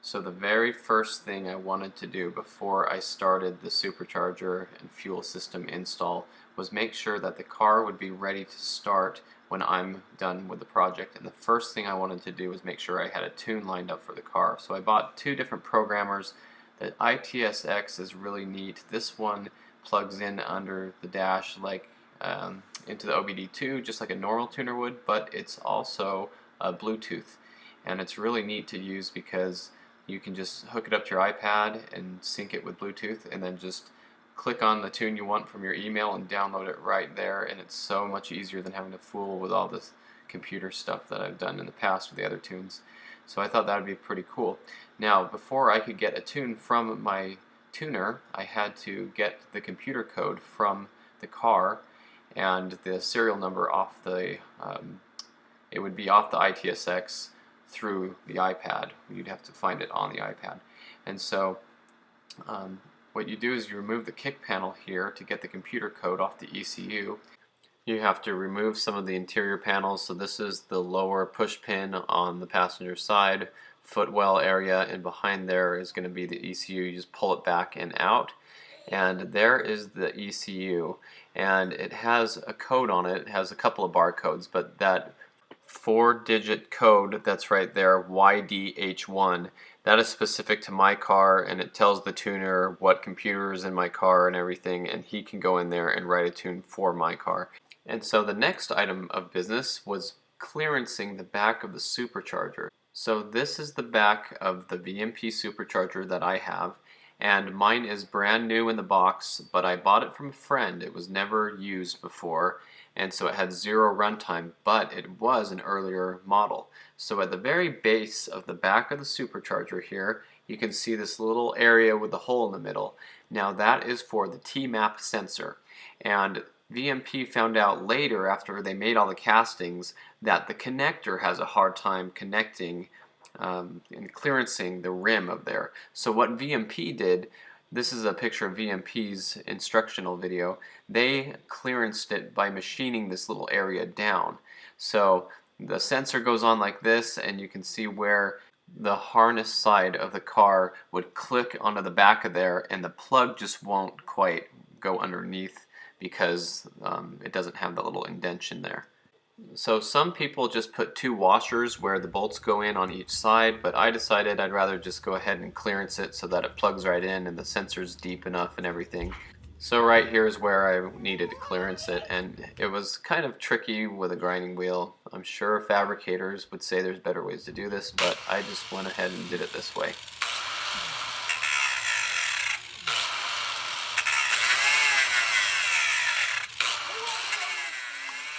So the very first thing I wanted to do before I started the supercharger and fuel system install was make sure that the car would be ready to start when I'm done with the project. And the first thing I wanted to do was make sure I had a tune lined up for the car. So I bought two different programmers. The ITSX is really neat. This one plugs in under the dash like into the OBD2 just like a normal tuner would, but it's also Bluetooth. And it's really neat to use because you can just hook it up to your iPad and sync it with Bluetooth and then just click on the tune you want from your email and download it right there, and it's so much easier than having to fool with all this computer stuff that I've done in the past with the other tunes. So I thought that would be pretty cool. Now, before I could get a tune from my tuner, I had to get the computer code from the car and the serial number off the, it would be off the ITSX through the iPad. You'd have to find it on the iPad. And so what you do is you remove the kick panel here to get the computer code off the ECU. You have to remove some of the interior panels. So this is the lower push pin on the passenger side, footwell area, and behind there is going to be the ECU. You just pull it back and out. And there is the ECU, and it has a code on it. It has a couple of barcodes, but that 4-digit code that's right there, YDH1, that is specific to my car, and it tells the tuner what computer is in my car and everything, and he can go in there and write a tune for my car. And so the next item of business was clearancing the back of the supercharger. So this is the back of the VMP supercharger that I have, and mine is brand new in the box, but I bought it from a friend. It was never used before, and so it had 0 runtime, but it was an earlier model. So at the very base of the back of the supercharger here, you can see this little area with the hole in the middle. Now that is for the TMAP sensor, and VMP found out later, after they made all the castings, that the connector has a hard time connecting and clearancing the rim of there. So what VMP did, this is a picture of VMP's instructional video, they clearanced it by machining this little area down. So the sensor goes on like this, and you can see where the harness side of the car would click onto the back of there, and the plug just won't quite go underneath because it doesn't have the little indentation there. So some people just put 2 washers where the bolts go in on each side, but I decided I'd rather just go ahead and clearance it so that it plugs right in and the sensor's deep enough and everything. So right here is where I needed to clearance it, and it was kind of tricky with a grinding wheel. I'm sure fabricators would say there's better ways to do this, but I just went ahead and did it this way.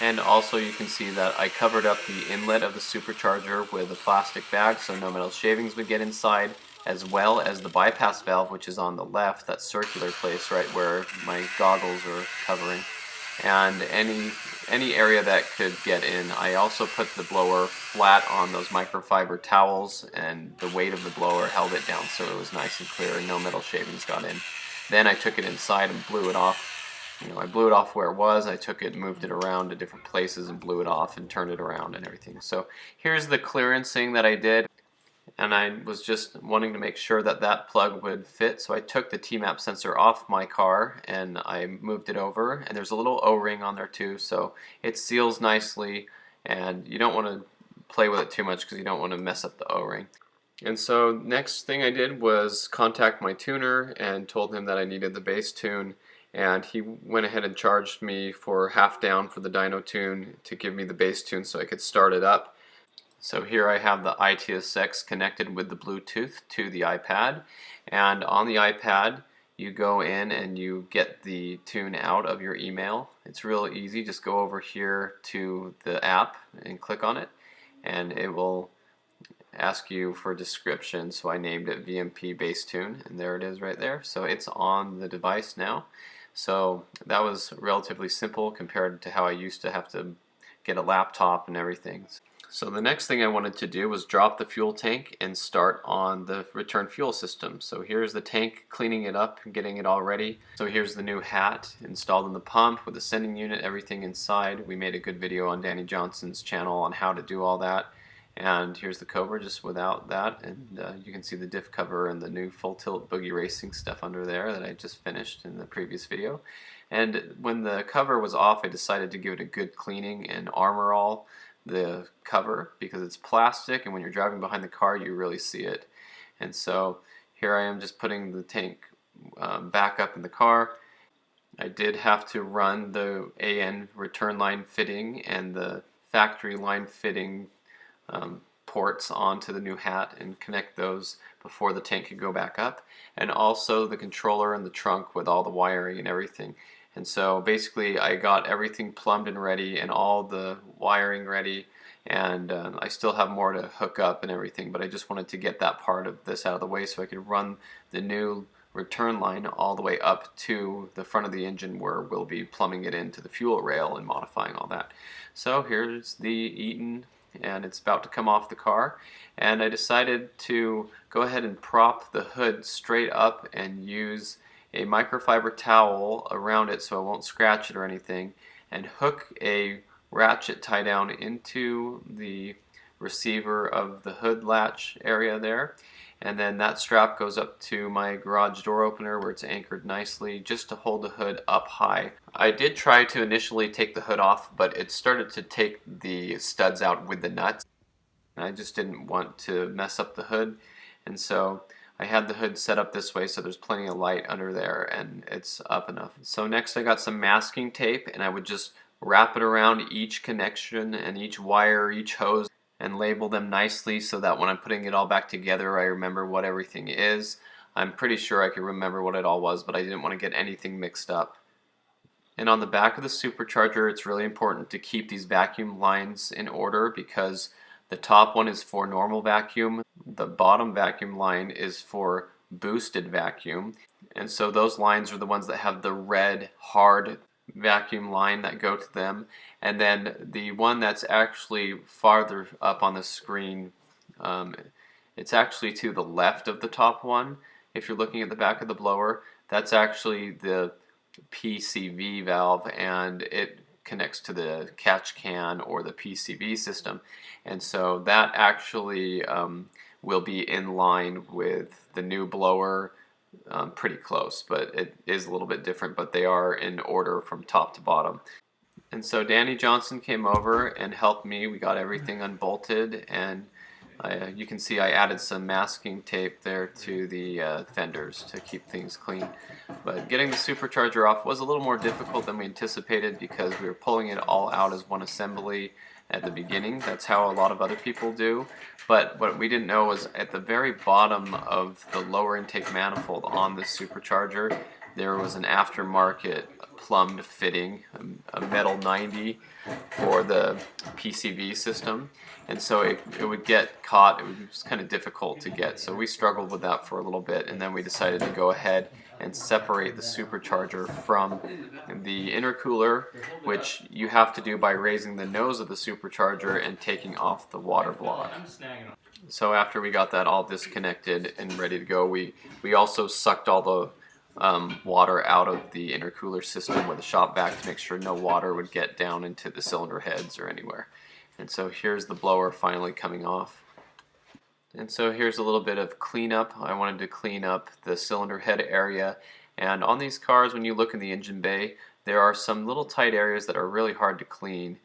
And also you can see that I covered up the inlet of the supercharger with a plastic bag so no metal shavings would get inside, as well as the bypass valve, which is on the left, that circular place right where my goggles are covering. And any area that could get in. I also put the blower flat on those microfiber towels, and the weight of the blower held it down so it was nice and clear and no metal shavings got in. Then I took it inside and blew it off. I blew it off where it was. I took it, moved it around to different places and blew it off and turned it around and everything. So here's the clearancing that I did, and I was just wanting to make sure that that plug would fit. So I took the TMAP sensor off my car and I moved it over, and there's a little O-ring on there too, so it seals nicely, and you don't want to play with it too much because you don't want to mess up the O-ring. And so next thing I did was contact my tuner and told him that I needed the bass tune, and he went ahead and charged me for half down for the dyno tune to give me the bass tune so I could start it up. So here I have the ITSX connected with the Bluetooth to the iPad, and on the iPad you go in and you get the tune out of your email. It's real easy. Just go over here to the app and click on it, and it will ask you for a description. So I named it VMP bass tune, and there it is right there. So it's on the device now. So that was relatively simple compared to how I used to have to get a laptop and everything. So the next thing I wanted to do was drop the fuel tank and start on the return fuel system. So here's the tank, cleaning it up and getting it all ready. So here's the new hat installed in the pump with the sending unit, everything inside. We made a good video on Danny Johnson's channel on how to do all that. And here's the Cobra just without that, and you can see the diff cover and the new full tilt boogie racing stuff under there that I just finished in the previous video. And when the cover was off, I decided to give it a good cleaning and armor all the cover because it's plastic, and when you're driving behind the car you really see it. And so here I am just putting the tank back up in the car. I did have to run the AN return line fitting and the factory line fitting ports onto the new hat and connect those before the tank could go back up, and also the controller and the trunk with all the wiring and everything. And so basically I got everything plumbed and ready and all the wiring ready, and I still have more to hook up and everything, but I just wanted to get that part of this out of the way so I could run the new return line all the way up to the front of the engine where we'll be plumbing it into the fuel rail and modifying all that. So here's the Eaton, and it's about to come off the car, and I decided to go ahead and prop the hood straight up and use a microfiber towel around it so I won't scratch it or anything, and hook a ratchet tie down into the receiver of the hood latch area there, and then that strap goes up to my garage door opener where it's anchored nicely just to hold the hood up high. I did try to initially take the hood off, but it started to take the studs out with the nuts, and I just didn't want to mess up the hood, and so I had the hood set up this way so there's plenty of light under there and it's up enough. So next I got some masking tape, and I would just wrap it around each connection and each wire, each hose, and label them nicely so that when I'm putting it all back together I remember what everything is. I'm pretty sure I can remember what it all was, but I didn't want to get anything mixed up. And on the back of the supercharger, it's really important to keep these vacuum lines in order because the top one is for normal vacuum, the bottom vacuum line is for boosted vacuum, and so those lines are the ones that have the red hard vacuum line that go to them, and then the one that's actually farther up on the screen, it's actually to the left of the top one. If you're looking at the back of the blower, that's actually the PCV valve, and it connects to the catch can or the PCV system, and so that actually will be in line with the new blower, pretty close, but it is a little bit different, but they are in order from top to bottom. And so Danny Johnson came over and helped me. We got everything unbolted, and you can see I added some masking tape there to the fenders to keep things clean. But getting the supercharger off was a little more difficult than we anticipated because we were pulling it all out as one assembly at the beginning. That's how a lot of other people do. But what we didn't know was at the very bottom of the lower intake manifold on the supercharger, there was an aftermarket plumbed fitting, a metal 90 for the PCV system, and so it would get caught. It was kind of difficult to get, so we struggled with that for a little bit, and then we decided to go ahead and separate the supercharger from the intercooler, which you have to do by raising the nose of the supercharger and taking off the water block. So after we got that all disconnected and ready to go, we also sucked all the water out of the intercooler system with the shop vac to make sure no water would get down into the cylinder heads or anywhere. And so here's the blower finally coming off. And so here's a little bit of cleanup. I wanted to clean up the cylinder head area, and on these cars when you look in the engine bay there are some little tight areas that are really hard to clean.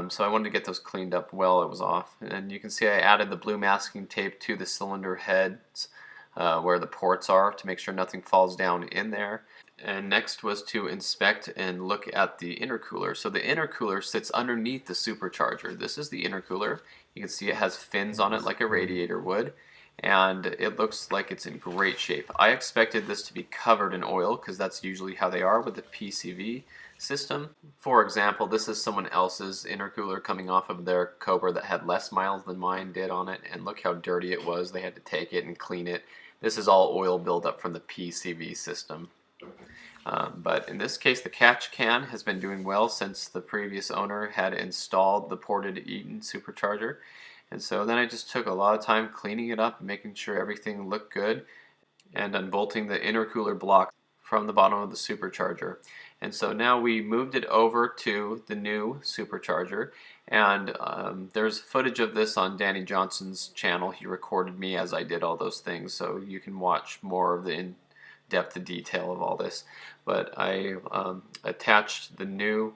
So I wanted to get those cleaned up while it was off, and you can see I added the blue masking tape to the cylinder heads where the ports are to make sure nothing falls down in there. And next was to inspect and look at the intercooler. So the intercooler sits underneath the supercharger. This is the intercooler. You can see it has fins on it like a radiator would, and it looks like it's in great shape. I expected this to be covered in oil because that's usually how they are with the PCV system. For example, this is someone else's intercooler coming off of their Cobra that had less miles than mine did on it, and look how dirty it was. They had to take it and clean it. This is all oil buildup from the PCV system. But in this case the catch can has been doing well since the previous owner had installed the ported Eaton supercharger, and so then I just took a lot of time cleaning it up and making sure everything looked good and unbolting the intercooler block from the bottom of the supercharger. And so now we moved it over to the new supercharger, and there's footage of this on Danny Johnson's channel. He recorded me as I did all those things, so you can watch more of the in-depth detail of all this. But I attached the new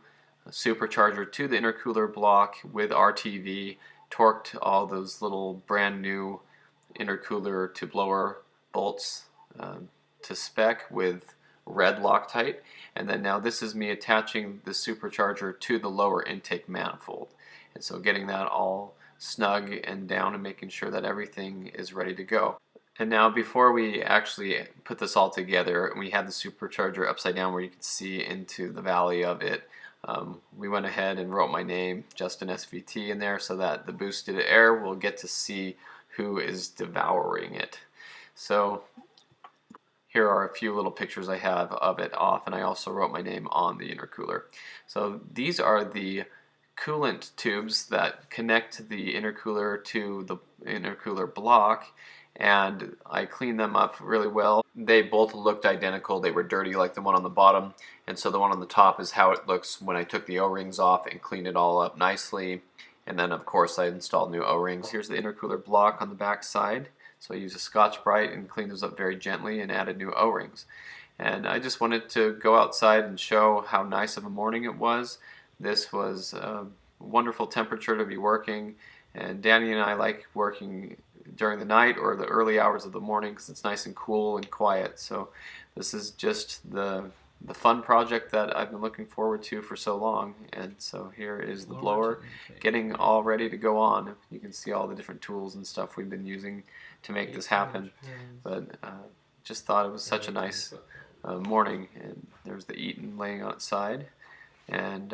supercharger to the intercooler block with RTV, torqued all those little brand new intercooler to blower bolts to spec with red Loctite. And then now this is me attaching the supercharger to the lower intake manifold, and so getting that all snug and down and making sure that everything is ready to go. And now before we actually put this all together, we had the supercharger upside down where you could see into the valley of it. We went ahead and wrote my name, Justin SVT, in there so that the boosted air will get to see who is devouring it. So here are a few little pictures I have of it off, and I also wrote my name on the intercooler. So these are the coolant tubes that connect the intercooler to the intercooler block, and I cleaned them up really well. They both looked identical. They were dirty like the one on the bottom, and so the one on the top is how it looks when I took the O-rings off and cleaned it all up nicely. And then of course I installed new O-rings. Here's the intercooler block on the back side. So I used a Scotch-Brite and cleaned those up very gently and added new O-rings. And I just wanted to go outside and show how nice of a morning it was. This was a wonderful temperature to be working, and Danny and I like working during the night or the early hours of the morning because it's nice and cool and quiet. So this is just the fun project that I've been looking forward to for so long. And so here is the blower getting all ready to go on. You can see all the different tools and stuff we've been using to make this happen. But just thought it was such a nice morning. And there's the Eaton laying on its side, and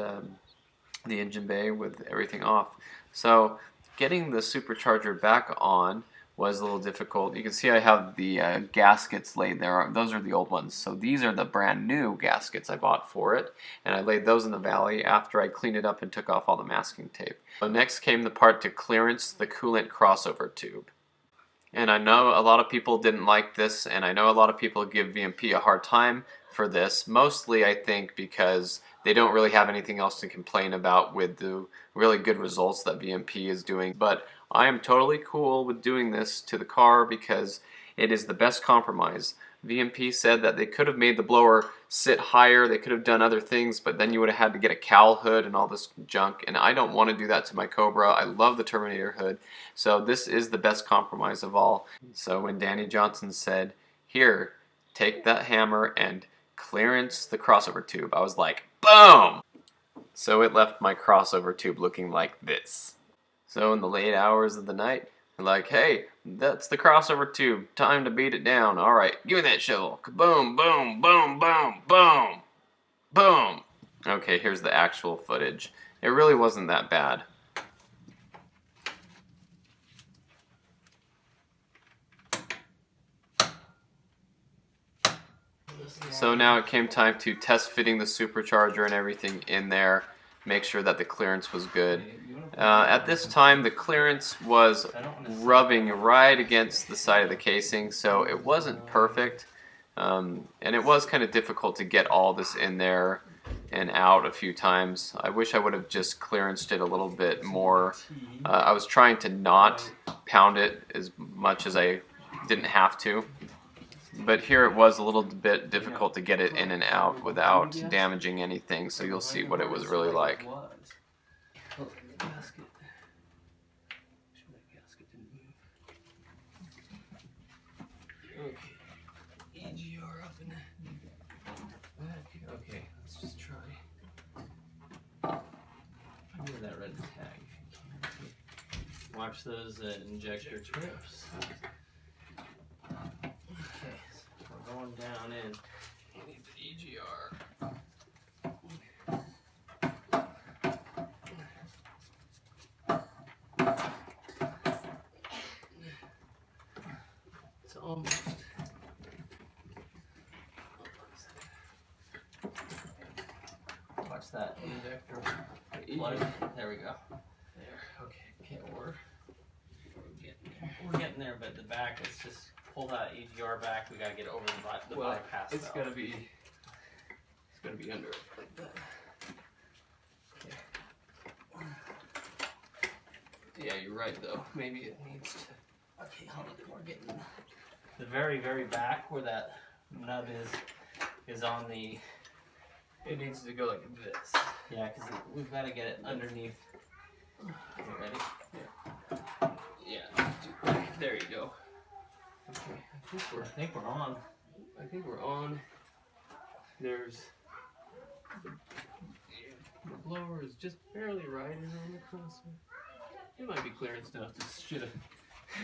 the engine bay with everything off. So getting the supercharger back on was a little difficult. You can see I have the gaskets laid there. Those are the old ones. So these are the brand new gaskets I bought for it, and I laid those in the valley after I cleaned it up and took off all the masking tape. So next came the part to clearance the coolant crossover tube. And I know a lot of people didn't like this, and I know a lot of people give VMP a hard time for this, mostly I think because they don't really have anything else to complain about with the really good results that VMP is doing. But I am totally cool with doing this to the car because it is the best compromise. VMP said that they could have made the blower sit higher, they could have done other things, but then you would have had to get a cowl hood and all this junk, and I don't want to do that to my Cobra. I love the Terminator hood, so this is the best compromise of all. So when Danny Johnson said, "Here, take that hammer and clearance the crossover tube," I was like, boom! So it left my crossover tube looking like this. So in the late hours of the night, like, hey, that's the crossover tube. Time to beat it down. All right, give me that shovel. Boom, boom, boom, boom, boom, boom. Okay, here's the actual footage. It really wasn't that bad. So now it came time to test fitting the supercharger and everything in there, make sure that the clearance was good. At this time the clearance was rubbing right against the side of the casing, so it wasn't perfect, and it was kind of difficult to get all this in there and out a few times. I wish I would have just clearanced it a little bit more. I was trying to not pound it as much as I didn't have to. But here it was a little bit difficult to get it in and out without damaging anything, so you'll see what it was really like. Okay, let's just try. Give that red tag if you can. Watch those injector trips. Okay, so we're going down in. You need the EGR. It's almost. Watch that injector plug. There we go. There. Okay. Okay, we're getting there. We're getting there, but the back is just pull that EGR back, we gotta get over the bypass it's valve. gonna be under it like that. Okay. Yeah, you're right though. Maybe it needs to. Okay, hold on. We're getting the very, very back where that nub is on the. It needs to go like this. Yeah, because we've got to get it underneath. You ready? Yeah. There you go. Okay. I think we're on. I think we're on. There's the blower is just barely riding on the crossover. It might be clearance enough to should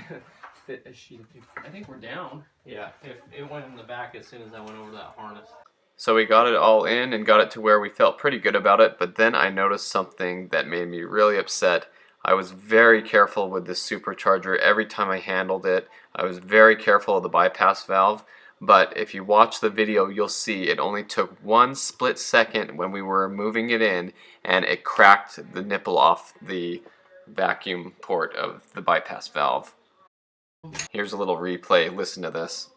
have fit a sheet of paper. I think we're down. Yeah, if it went in the back as soon as I went over that harness. So we got it all in and got it to where we felt pretty good about it, but then I noticed something that made me really upset. I was very careful with this supercharger every time I handled it. I was very careful of the bypass valve, but if you watch the video you'll see it only took one split second when we were moving it in and it cracked the nipple off the vacuum port of the bypass valve. Here's a little replay. Listen to this.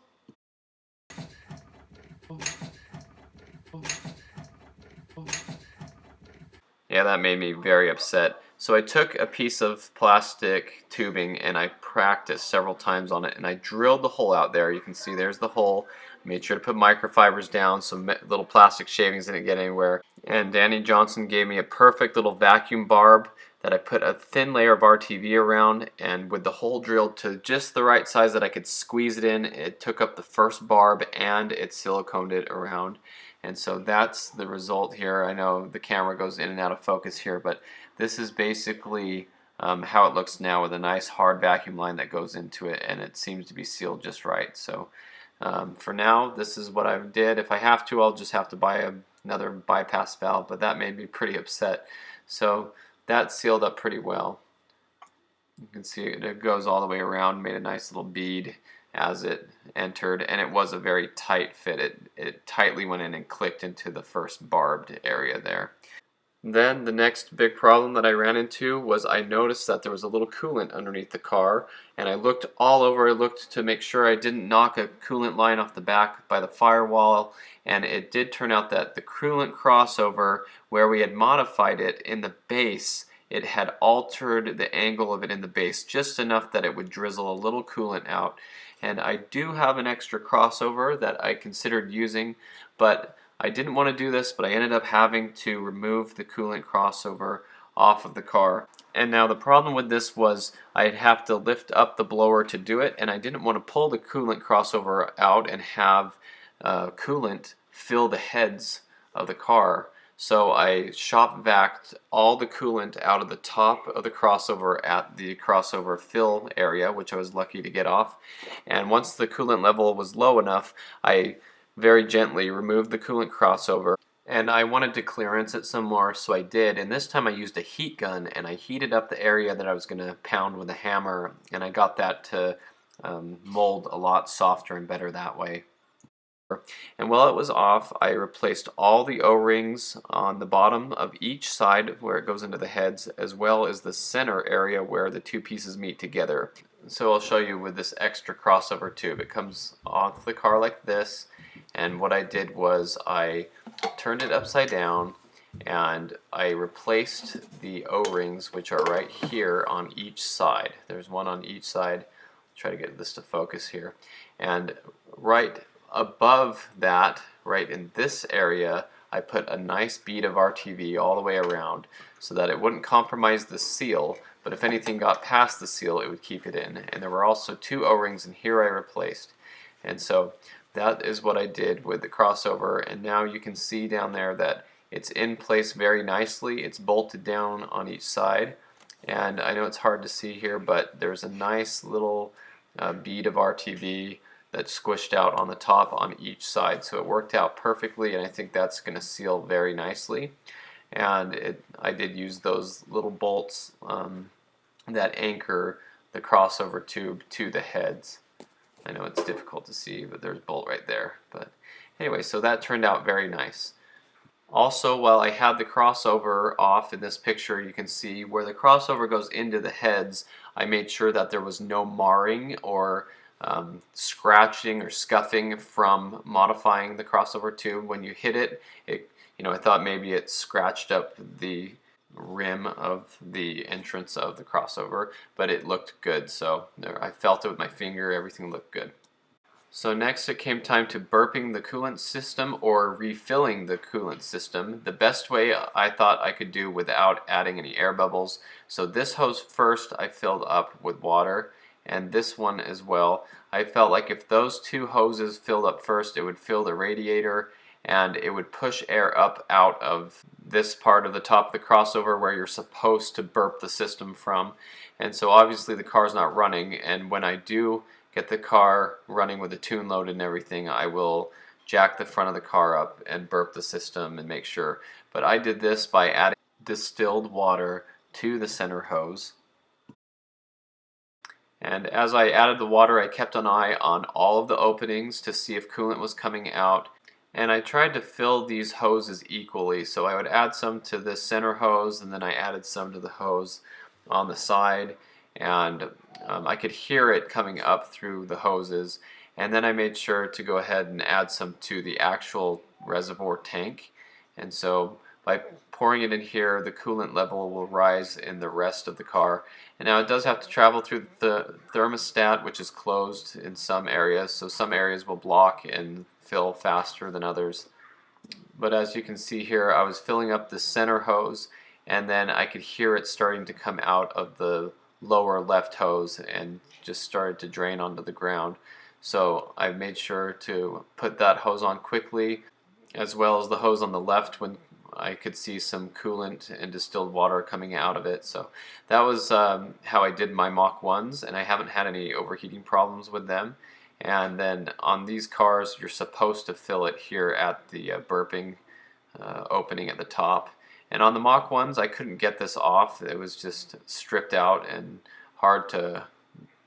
Yeah, that made me very upset. So I took a piece of plastic tubing and I practiced several times on it and I drilled the hole out there. You can see there's the hole. Made sure to put microfibers down so little plastic shavings didn't get anywhere. And Danny Johnson gave me a perfect little vacuum barb that I put a thin layer of RTV around, and with the hole drilled to just the right size that I could squeeze it in, it took up the first barb and it siliconed it around. And so that's the result here. I know the camera goes in and out of focus here, but this is basically how it looks now with a nice hard vacuum line that goes into it, and it seems to be sealed just right. So for now, this is what I did. If I have to, I'll just have to buy another bypass valve, but that made me pretty upset. So that sealed up pretty well. You can see it goes all the way around, made a nice little bead as it entered, and it was a very tight fit. It tightly went in and clicked into the first barbed area there. Then the next big problem that I ran into was I noticed that there was a little coolant underneath the car, and I looked all over. I looked to make sure I didn't knock a coolant line off the back by the firewall, and it did turn out that the coolant crossover, where we had modified it in the base, it had altered the angle of it in the base just enough that it would drizzle a little coolant out. And I do have an extra crossover that I considered using, but I didn't want to do this, but I ended up having to remove the coolant crossover off of the car. And now the problem with this was I'd have to lift up the blower to do it, and I didn't want to pull the coolant crossover out and have coolant fill the heads of the car. So I shop vacuumed all the coolant out of the top of the crossover at the crossover fill area, which I was lucky to get off. And once the coolant level was low enough, I very gently removed the coolant crossover. And I wanted to clearance it some more, so I did. And this time I used a heat gun, and I heated up the area that I was going to pound with a hammer, and I got that to mold a lot softer and better that way. And while it was off, I replaced all the O-rings on the bottom of each side where it goes into the heads, as well as the center area where the two pieces meet together. So I'll show you with this extra crossover tube. It comes off the car like this, and what I did was I turned it upside down and I replaced the O-rings, which are right here on each side. There's one on each side. I'll try to get this to focus here. And right above that, right in this area, I put a nice bead of RTV all the way around so that it wouldn't compromise the seal, but if anything got past the seal, it would keep it in. And there were also two O-rings in here I replaced. And so that is what I did with the crossover, and now you can see down there that it's in place very nicely. It's bolted down on each side, and I know it's hard to see here, but there's a nice little bead of RTV that's squished out on the top on each side, so it worked out perfectly, and I think that's going to seal very nicely. And I did use those little bolts that anchor the crossover tube to the heads. I know it's difficult to see, but there's a bolt right there. But anyway, so that turned out very nice. Also, while I had the crossover off in this picture, you can see where the crossover goes into the heads, I made sure that there was no marring or scratching or scuffing from modifying the crossover tube. When you hit it, I thought maybe it scratched up the rim of the entrance of the crossover, but it looked good. So I felt it with my finger, everything looked good. So next it came time to burping the coolant system or refilling the coolant system. The best way I thought I could do without adding any air bubbles. So this hose first I filled up with water, and this one as well. I felt like if those two hoses filled up first, it would fill the radiator and it would push air up out of this part of the top of the crossover where you're supposed to burp the system from. And so obviously the car's not running, and when I do get the car running with the tune loaded and everything, I will jack the front of the car up and burp the system and make sure. But I did this by adding distilled water to the center hose. And as I added the water, I kept an eye on all of the openings to see if coolant was coming out. And I tried to fill these hoses equally. So I would add some to this center hose, and then I added some to the hose on the side. And I could hear it coming up through the hoses. And then I made sure to go ahead and add some to the actual reservoir tank. And so by pouring it in here, the coolant level will rise in the rest of the car. And now it does have to travel through the thermostat, which is closed in some areas. So some areas will block and fill faster than others. But as you can see here, I was filling up the center hose, and then I could hear it starting to come out of the lower left hose and just started to drain onto the ground. So I made sure to put that hose on quickly, as well as the hose on the left when I could see some coolant and distilled water coming out of it. So that was how I did my Mach 1s, and I haven't had any overheating problems with them. And then on these cars, you're supposed to fill it here at the burping opening at the top. And on the Mach 1s, I couldn't get this off. It was just stripped out and hard to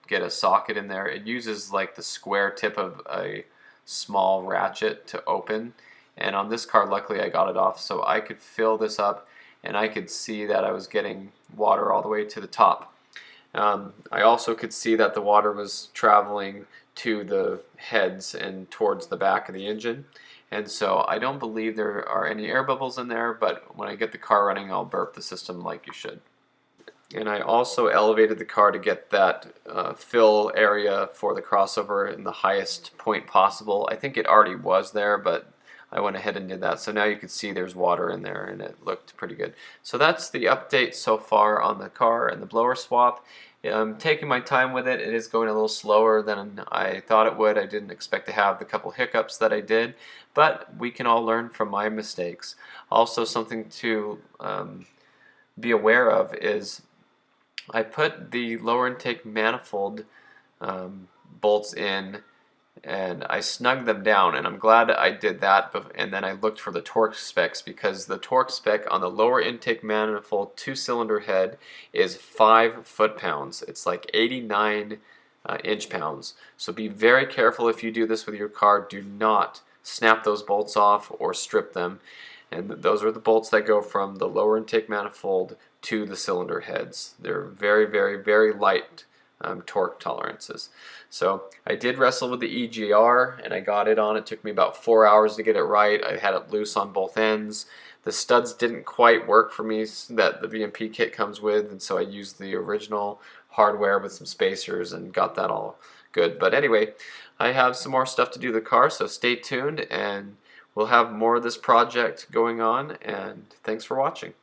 get a socket in there. It uses like the square tip of a small ratchet to open. And on this car, luckily I got it off, so I could fill this up, and I could see that I was getting water all the way to the top. I also could see that the water was traveling to the heads and towards the back of the engine. And so I don't believe there are any air bubbles in there, but when I get the car running, I'll burp the system like you should. And I also elevated the car to get that fill area for the crossover in the highest point possible. I think it already was there, but I went ahead and did that. So now you can see there's water in there, and it looked pretty good. So that's the update so far on the car and the blower swap. I'm taking my time with it. It is going a little slower than I thought it would. I didn't expect to have the couple hiccups that I did, but we can all learn from my mistakes. Also, something to be aware of is I put the lower intake manifold bolts in, and I snugged them down, and I'm glad I did that. And then I looked for the torque specs, because the torque spec on the lower intake manifold 2-cylinder head is 5 foot-pounds. It's like 89 inch-pounds. So be very careful if you do this with your car. Do not snap those bolts off or strip them. And those are the bolts that go from the lower intake manifold to the cylinder heads. They're very, very, very light torque tolerances. So I did wrestle with the EGR, and I got it on. It took me about 4 hours to get it right. I had it loose on both ends. The studs didn't quite work for me that the VMP kit comes with, and so I used the original hardware with some spacers and got that all good. But anyway, I have some more stuff to do to the car, so stay tuned, and we'll have more of this project going on, and thanks for watching.